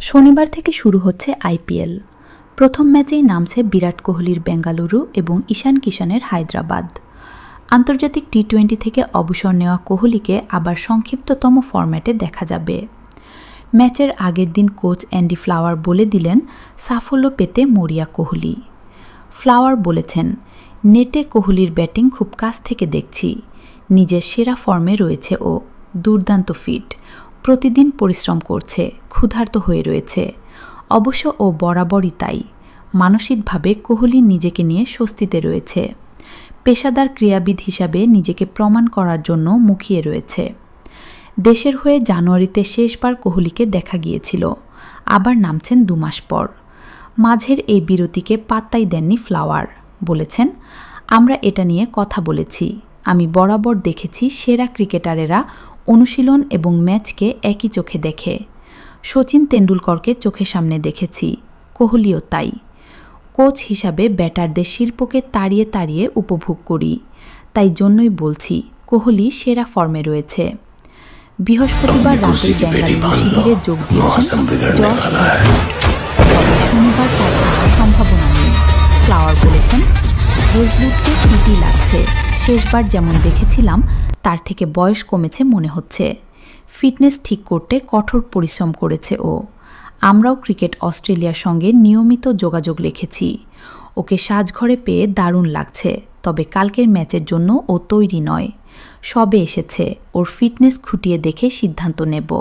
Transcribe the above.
শনিবার থেকে শুরু হচ্ছে আইপিএল। প্রথম ম্যাচেই নামছে বিরাট কোহলির বেঙ্গালুরু এবং ঈশান কিষানের হায়দ্রাবাদ। আন্তর্জাতিক টি-20 থেকে অবসর নেওয়া কোহলিকে আবার সংক্ষিপ্ততম ফরম্যাটে দেখা যাবে। ম্যাচের আগের দিন কোচ অ্যান্ডি ফ্লাওয়ার বলে দিলেন সাফল্য পেতে মরিয়া কোহলি। ফ্লাওয়ার বলেছেন, নেটে কোহলির ব্যাটিং খুব কাছ থেকে দেখছি, নিজের সেরা ফর্মে রয়েছে ও, দুর্দান্ত ফিট, প্রতিদিন পরিশ্রম করছে, ক্ষুধার্ত হয়ে রয়েছে। অবশ্য ও বরাবরই তাই, মানসিকভাবে কোহলি নিজেকে নিয়ে স্বস্তিতে রয়েছে। পেশাদার ক্রীড়াবিদ হিসাবে নিজেকে প্রমাণ করার জন্য মুখিয়ে রয়েছে। দেশের হয়ে জানুয়ারিতে শেষবার কোহলিকে দেখা গিয়েছিল, আবার নামছেন 2 মাস পর। মাঝের এই বিরতিকে পাত্তাই দেননি ফ্লাওয়ার। বলেছেন, আমরা এটা নিয়ে কথা বলেছি, আমি বরাবর দেখেছি সেরা ক্রিকেটারেরা অনুশীলন এবং ম্যাচকে একই চোখে দেখে। শচীন তেন্ডুলকরকে চোখের সামনে দেখেছি, কোহলিও তাই। কোচ হিসাবে ব্যাটারদের শিল্পকে তাড়িয়ে তাড়িয়ে উপভোগ করি, তাই জন্যই বলছি কোহলি সেরা ফর্মে রয়েছে। বৃহস্পতিবার রাতে বেঙ্গালুরু শিবিরে যোগ দিয়েছেন জশ হেজলউড, তবে শনিবার তার আসার সম্ভাবনা নেই। ফ্লাওয়ার বলেছেন, হেজলউডকে ফিটই লাগছে, শেষবার যেমন দেখেছিলাম তার থেকে বয়স কমেছে মনে হচ্ছে। ফিটনেস ঠিক করতে কঠোর পরিশ্রম করেছে ও। আমরাও ক্রিকেট অস্ট্রেলিয়ার সঙ্গে নিয়মিত যোগাযোগ রেখেছি। ওকে সাজঘরে পেয়ে দারুণ লাগছে, তবে কালকের ম্যাচের জন্য ও তৈরি নয়। সবে এসেছে, ওর ফিটনেস খুঁটিয়ে দেখে সিদ্ধান্ত নেব।